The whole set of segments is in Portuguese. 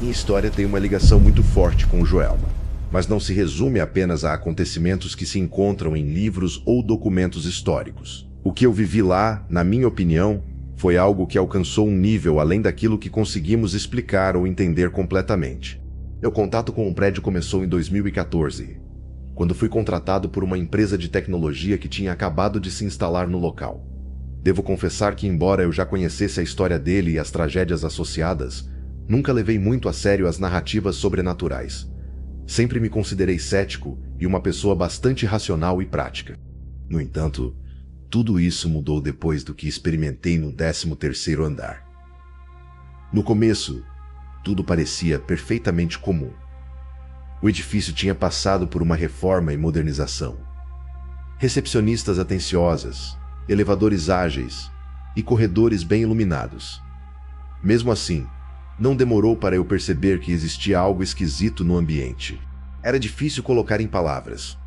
Minha história tem uma ligação muito forte com Joelma, mas não se resume apenas a acontecimentos que se encontram em livros ou documentos históricos. O que eu vivi lá, na minha opinião, foi algo que alcançou um nível além daquilo que conseguimos explicar ou entender completamente. Meu contato com o prédio começou em 2014, quando fui contratado por uma empresa de tecnologia que tinha acabado de se instalar no local. Devo confessar que, embora eu já conhecesse a história dele e as tragédias associadas, nunca levei muito a sério as narrativas sobrenaturais. Sempre me considerei cético e uma pessoa bastante racional e prática. No entanto, tudo isso mudou depois do que experimentei no 13º andar. No começo, tudo parecia perfeitamente comum. O edifício tinha passado por uma reforma e modernização. Recepcionistas atenciosas, elevadores ágeis e corredores bem iluminados. Mesmo assim, não demorou para eu perceber que existia algo esquisito no ambiente. Era difícil colocar em palavras,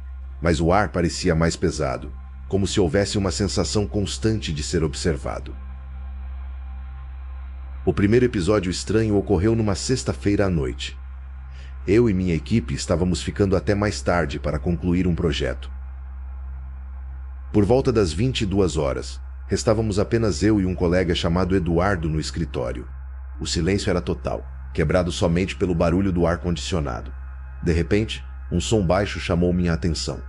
mas o ar parecia mais pesado, como se houvesse uma sensação constante de ser observado. O primeiro episódio estranho ocorreu numa sexta-feira à noite. Eu e minha equipe estávamos ficando até mais tarde para concluir um projeto. Por volta das 22 horas, restávamos apenas eu e um colega chamado Eduardo no escritório. O silêncio era total, quebrado somente pelo barulho do ar-condicionado. De repente, um som baixo chamou minha atenção.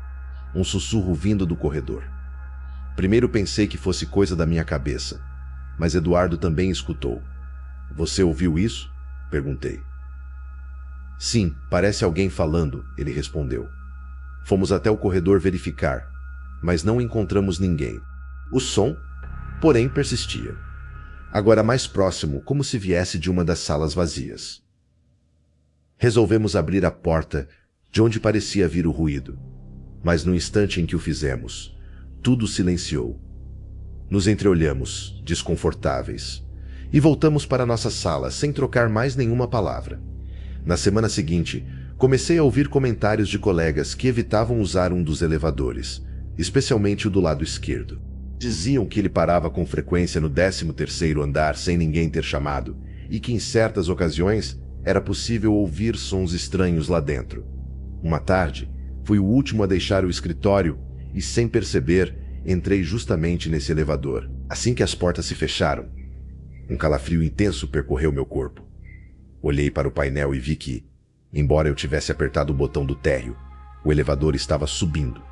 Um sussurro vindo do corredor. Primeiro pensei que fosse coisa da minha cabeça, mas Eduardo também escutou. "Você ouviu isso?" perguntei. "Sim, parece alguém falando", ele respondeu. Fomos até o corredor verificar, mas não encontramos ninguém. O som, porém, persistia. Agora mais próximo, como se viesse de uma das salas vazias. Resolvemos abrir a porta de onde parecia vir o ruído, mas no instante em que o fizemos, tudo silenciou. Nos entreolhamos, desconfortáveis, e voltamos para nossa sala sem trocar mais nenhuma palavra. Na semana seguinte, comecei a ouvir comentários de colegas que evitavam usar um dos elevadores, especialmente o do lado esquerdo. Diziam que ele parava com frequência no 13º andar sem ninguém ter chamado, e que em certas ocasiões era possível ouvir sons estranhos lá dentro. Uma tarde, fui o último a deixar o escritório e, sem perceber, entrei justamente nesse elevador. Assim que as portas se fecharam, um calafrio intenso percorreu meu corpo. Olhei para o painel e vi que, embora eu tivesse apertado o botão do térreo, o elevador estava subindo.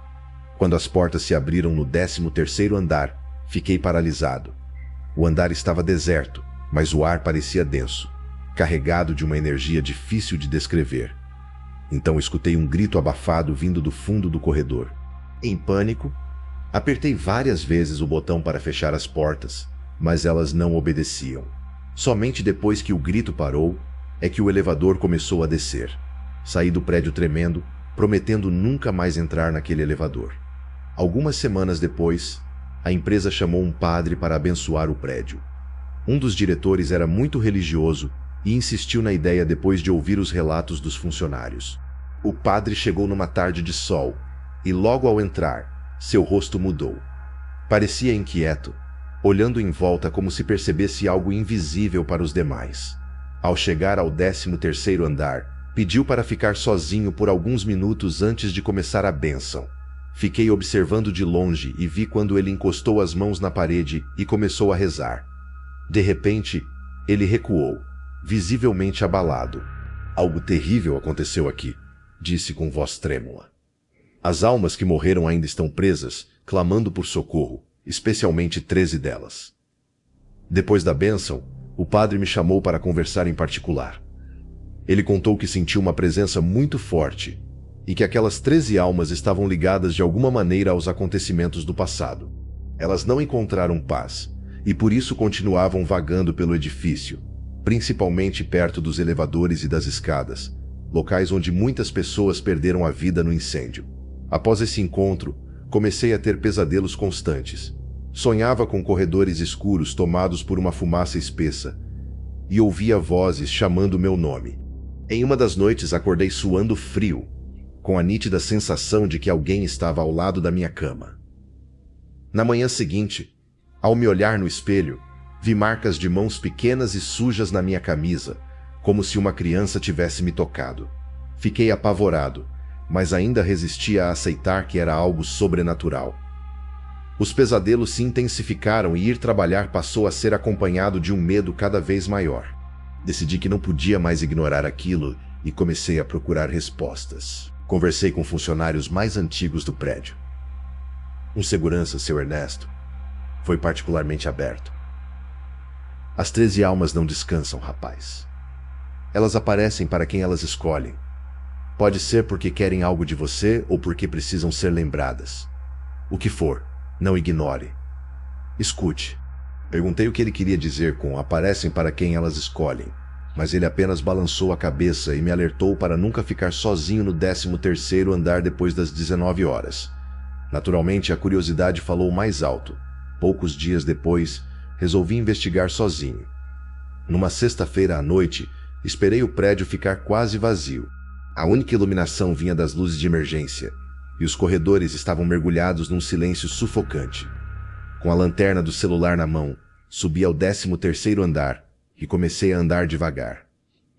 Quando as portas se abriram no 13º andar, fiquei paralisado. O andar estava deserto, mas o ar parecia denso, carregado de uma energia difícil de descrever. Então escutei um grito abafado vindo do fundo do corredor. Em pânico, apertei várias vezes o botão para fechar as portas, mas elas não obedeciam. Somente depois que o grito parou, é que o elevador começou a descer. Saí do prédio tremendo, prometendo nunca mais entrar naquele elevador. Algumas semanas depois, a empresa chamou um padre para abençoar o prédio. Um dos diretores era muito religioso e insistiu na ideia depois de ouvir os relatos dos funcionários. O padre chegou numa tarde de sol e logo ao entrar, seu rosto mudou. Parecia inquieto, olhando em volta como se percebesse algo invisível para os demais. Ao chegar ao 13º andar, pediu para ficar sozinho por alguns minutos antes de começar a bênção. Fiquei observando de longe e vi quando ele encostou as mãos na parede e começou a rezar. De repente, ele recuou, visivelmente abalado. "Algo terrível aconteceu aqui", disse com voz trêmula. "As almas que morreram ainda estão presas, clamando por socorro, especialmente 13 delas." Depois da bênção, o padre me chamou para conversar em particular. Ele contou que sentiu uma presença muito forte e que aquelas 13 almas estavam ligadas de alguma maneira aos acontecimentos do passado. Elas não encontraram paz e por isso continuavam vagando pelo edifício, principalmente perto dos elevadores e das escadas, locais onde muitas pessoas perderam a vida no incêndio. Após esse encontro, comecei a ter pesadelos constantes. Sonhava com corredores escuros tomados por uma fumaça espessa e ouvia vozes chamando meu nome. Em uma das noites acordei suando frio, com a nítida sensação de que alguém estava ao lado da minha cama. Na manhã seguinte, ao me olhar no espelho, vi marcas de mãos pequenas e sujas na minha camisa, como se uma criança tivesse me tocado. Fiquei apavorado, mas ainda resistia a aceitar que era algo sobrenatural. Os pesadelos se intensificaram e ir trabalhar passou a ser acompanhado de um medo cada vez maior. Decidi que não podia mais ignorar aquilo e comecei a procurar respostas. Conversei com funcionários mais antigos do prédio. Um segurança, seu Ernesto, foi particularmente aberto. As 13 almas não descansam, rapaz. Elas aparecem para quem elas escolhem. Pode ser porque querem algo de você ou porque precisam ser lembradas. O que for, não ignore. Escute. Perguntei o que ele queria dizer com aparecem para quem elas escolhem, mas ele apenas balançou a cabeça e me alertou para nunca ficar sozinho no 13º andar depois das 19 horas. Naturalmente, a curiosidade falou mais alto. Poucos dias depois, resolvi investigar sozinho. Numa sexta-feira à noite, esperei o prédio ficar quase vazio. A única iluminação vinha das luzes de emergência, e os corredores estavam mergulhados num silêncio sufocante. Com a lanterna do celular na mão, subi ao 13º andar e comecei a andar devagar.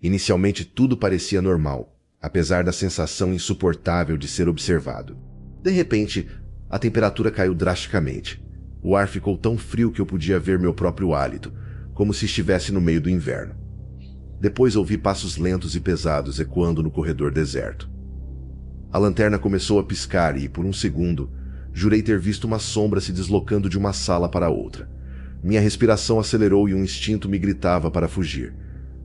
Inicialmente tudo parecia normal, apesar da sensação insuportável de ser observado. De repente, a temperatura caiu drasticamente. O ar ficou tão frio que eu podia ver meu próprio hálito, como se estivesse no meio do inverno. Depois ouvi passos lentos e pesados ecoando no corredor deserto. A lanterna começou a piscar e, por um segundo, jurei ter visto uma sombra se deslocando de uma sala para outra. Minha respiração acelerou e um instinto me gritava para fugir.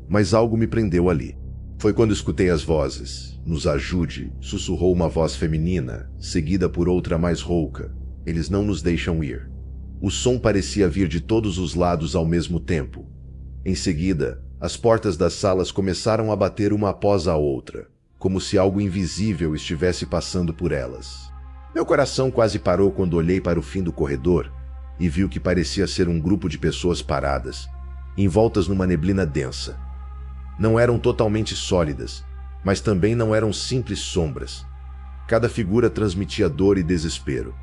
Mas algo me prendeu ali. Foi quando escutei as vozes. Nos ajude, sussurrou uma voz feminina, seguida por outra mais rouca. Eles não nos deixam ir. O som parecia vir de todos os lados ao mesmo tempo. Em seguida, as portas das salas começaram a bater uma após a outra, como se algo invisível estivesse passando por elas. Meu coração quase parou quando olhei para o fim do corredor e vi o que parecia ser um grupo de pessoas paradas, envoltas numa neblina densa. Não eram totalmente sólidas, mas também não eram simples sombras. Cada figura transmitia dor e desespero.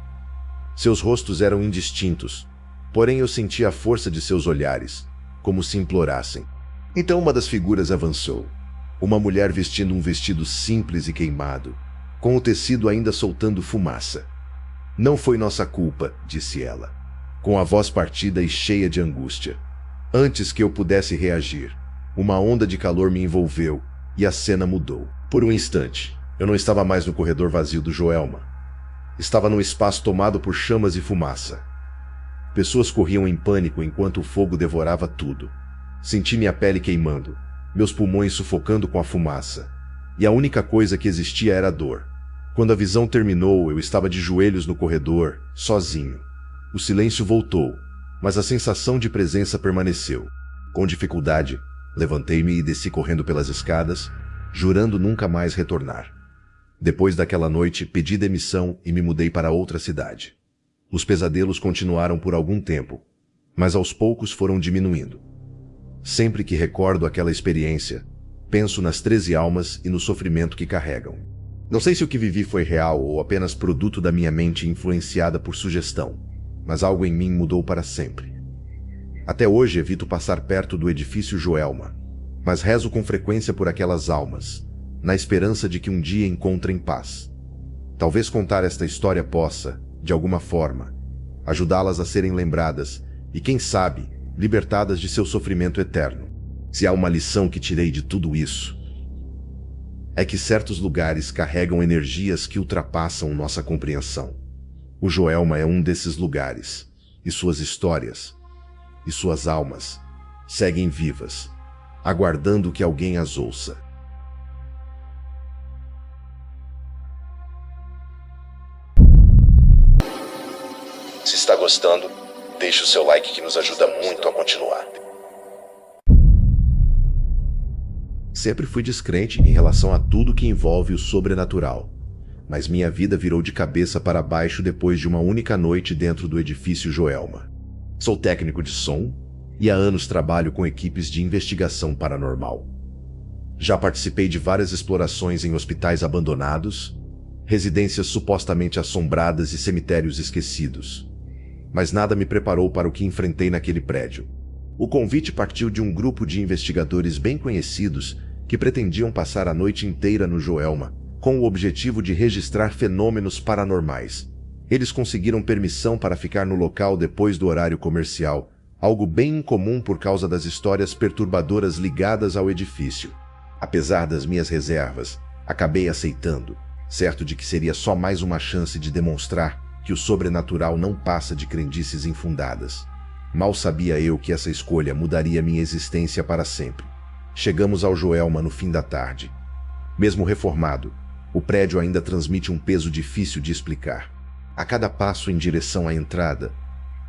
Seus rostos eram indistintos, porém eu sentia a força de seus olhares, como se implorassem. Então uma das figuras avançou. Uma mulher vestindo um vestido simples e queimado, com o tecido ainda soltando fumaça. Não foi nossa culpa, disse ela, com a voz partida e cheia de angústia. Antes que eu pudesse reagir, uma onda de calor me envolveu e a cena mudou. Por um instante, eu não estava mais no corredor vazio do Joelma. Estava num espaço tomado por chamas e fumaça. Pessoas corriam em pânico enquanto o fogo devorava tudo. Senti minha pele queimando, meus pulmões sufocando com a fumaça. E a única coisa que existia era a dor. Quando a visão terminou, eu estava de joelhos no corredor, sozinho. O silêncio voltou, mas a sensação de presença permaneceu. Com dificuldade, levantei-me e desci correndo pelas escadas, jurando nunca mais retornar. Depois daquela noite, pedi demissão e me mudei para outra cidade. Os pesadelos continuaram por algum tempo, mas aos poucos foram diminuindo. Sempre que recordo aquela experiência, penso nas 13 almas e no sofrimento que carregam. Não sei se o que vivi foi real ou apenas produto da minha mente influenciada por sugestão, mas algo em mim mudou para sempre. Até hoje evito passar perto do edifício Joelma, mas rezo com frequência por aquelas almas, na esperança de que um dia encontrem paz. Talvez contar esta história possa, de alguma forma, ajudá-las a serem lembradas e, quem sabe, libertadas de seu sofrimento eterno. Se há uma lição que tirei de tudo isso, é que certos lugares carregam energias que ultrapassam nossa compreensão. O Joelma é um desses lugares, e suas histórias, e suas almas, seguem vivas, aguardando que alguém as ouça. Se está gostando, deixe o seu like que nos ajuda muito a continuar. Sempre fui descrente em relação a tudo que envolve o sobrenatural, mas minha vida virou de cabeça para baixo depois de uma única noite dentro do edifício Joelma. Sou técnico de som e há anos trabalho com equipes de investigação paranormal. Já participei de várias explorações em hospitais abandonados, residências supostamente assombradas e cemitérios esquecidos. Mas nada me preparou para o que enfrentei naquele prédio. O convite partiu de um grupo de investigadores bem conhecidos que pretendiam passar a noite inteira no Joelma, com o objetivo de registrar fenômenos paranormais. Eles conseguiram permissão para ficar no local depois do horário comercial, algo bem incomum por causa das histórias perturbadoras ligadas ao edifício. Apesar das minhas reservas, acabei aceitando, certo de que seria só mais uma chance de demonstrar que o sobrenatural não passa de crendices infundadas. Mal sabia eu que essa escolha mudaria minha existência para sempre. Chegamos ao Joelma no fim da tarde. Mesmo reformado, o prédio ainda transmite um peso difícil de explicar. A cada passo em direção à entrada,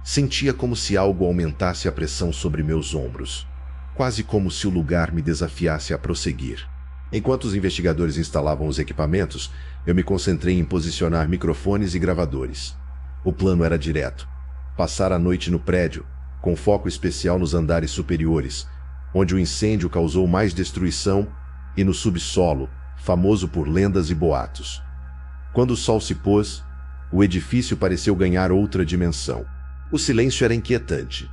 sentia como se algo aumentasse a pressão sobre meus ombros, quase como se o lugar me desafiasse a prosseguir. Enquanto os investigadores instalavam os equipamentos, eu me concentrei em posicionar microfones e gravadores. O plano era direto: passar a noite no prédio, com foco especial nos andares superiores, onde o incêndio causou mais destruição, e no subsolo, famoso por lendas e boatos. Quando o sol se pôs, o edifício pareceu ganhar outra dimensão. O silêncio era inquietante,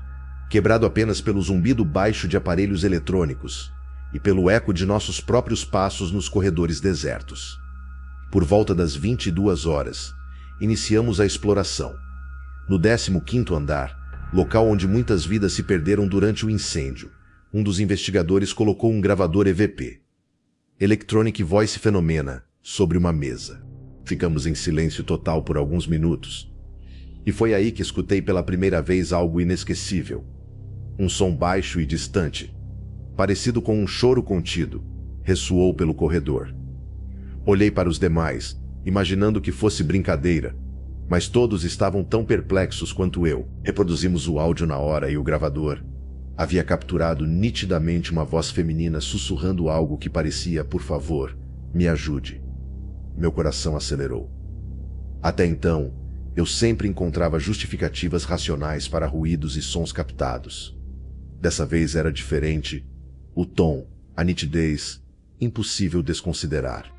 quebrado apenas pelo zumbido baixo de aparelhos eletrônicos e pelo eco de nossos próprios passos nos corredores desertos. Por volta das 22 horas, iniciamos a exploração. No 15º andar, local onde muitas vidas se perderam durante o incêndio, um dos investigadores colocou um gravador EVP, Electronic Voice Phenomena, sobre uma mesa. Ficamos em silêncio total por alguns minutos. E foi aí que escutei pela primeira vez algo inesquecível. Um som baixo e distante, parecido com um choro contido, ressoou pelo corredor. Olhei para os demais, imaginando que fosse brincadeira, mas todos estavam tão perplexos quanto eu. Reproduzimos o áudio na hora e o gravador havia capturado nitidamente uma voz feminina sussurrando algo que parecia: "Por favor, me ajude." Meu coração acelerou. Até então, eu sempre encontrava justificativas racionais para ruídos e sons captados. Dessa vez era diferente. O tom, a nitidez, impossível desconsiderar.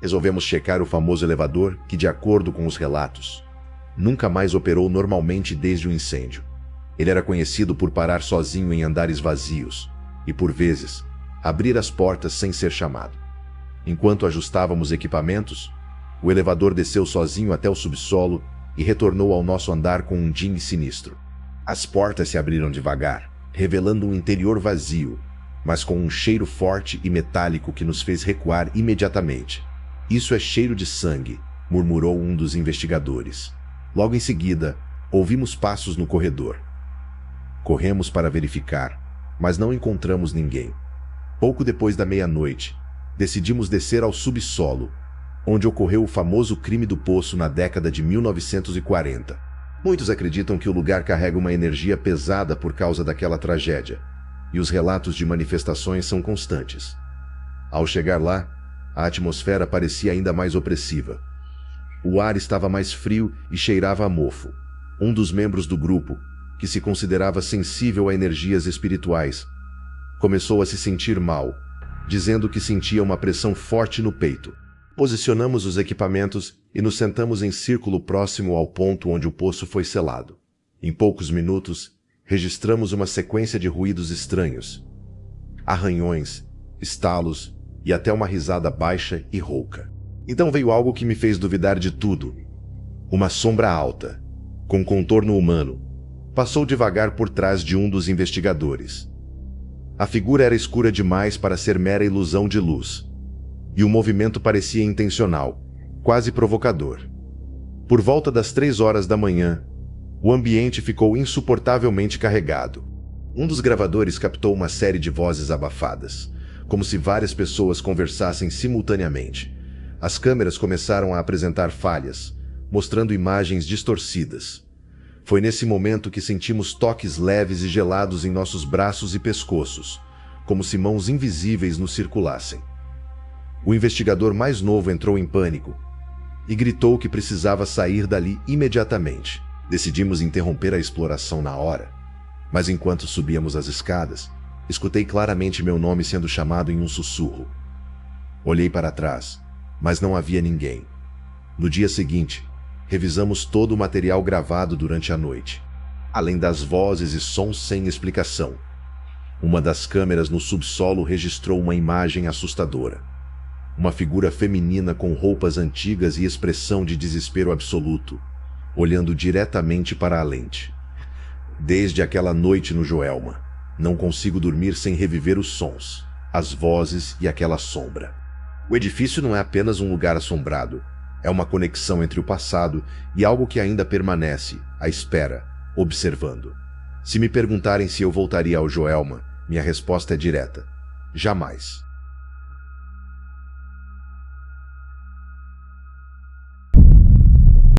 Resolvemos checar o famoso elevador que, de acordo com os relatos, nunca mais operou normalmente desde o incêndio. Ele era conhecido por parar sozinho em andares vazios e, por vezes, abrir as portas sem ser chamado. Enquanto ajustávamos equipamentos, o elevador desceu sozinho até o subsolo e retornou ao nosso andar com um ding sinistro. As portas se abriram devagar, revelando um interior vazio, mas com um cheiro forte e metálico que nos fez recuar imediatamente. "Isso é cheiro de sangue", murmurou um dos investigadores. Logo em seguida, ouvimos passos no corredor. Corremos para verificar, mas não encontramos ninguém. Pouco depois da meia-noite, decidimos descer ao subsolo, onde ocorreu o famoso crime do poço na década de 1940. Muitos acreditam que o lugar carrega uma energia pesada por causa daquela tragédia, e os relatos de manifestações são constantes. Ao chegar lá, a atmosfera parecia ainda mais opressiva. O ar estava mais frio e cheirava a mofo. Um dos membros do grupo, que se considerava sensível a energias espirituais, começou a se sentir mal, dizendo que sentia uma pressão forte no peito. Posicionamos os equipamentos e nos sentamos em círculo próximo ao ponto onde o poço foi selado. Em poucos minutos, registramos uma sequência de ruídos estranhos, arranhões, estalos e até uma risada baixa e rouca. Então veio algo que me fez duvidar de tudo. Uma sombra alta, com contorno humano, passou devagar por trás de um dos investigadores. A figura era escura demais para ser mera ilusão de luz, e o movimento parecia intencional, quase provocador. Por volta das 3 horas da manhã, o ambiente ficou insuportavelmente carregado. Um dos gravadores captou uma série de vozes abafadas, como se várias pessoas conversassem simultaneamente. As câmeras começaram a apresentar falhas, mostrando imagens distorcidas. Foi nesse momento que sentimos toques leves e gelados em nossos braços e pescoços, como se mãos invisíveis nos circulassem. O investigador mais novo entrou em pânico e gritou que precisava sair dali imediatamente. Decidimos interromper a exploração na hora, mas enquanto subíamos as escadas, escutei claramente meu nome sendo chamado em um sussurro. Olhei para trás, mas não havia ninguém. No dia seguinte, revisamos todo o material gravado durante a noite. Além das vozes e sons sem explicação, Uma das câmeras no subsolo registrou uma imagem assustadora. Uma figura feminina com roupas antigas e expressão de desespero absoluto, olhando diretamente para a lente. Desde aquela noite no Joelma, não consigo dormir sem reviver os sons, as vozes e aquela sombra. O edifício não é apenas um lugar assombrado, é uma conexão entre o passado e algo que ainda permanece, à espera, observando. Se me perguntarem se eu voltaria ao Joelma, minha resposta é direta: jamais.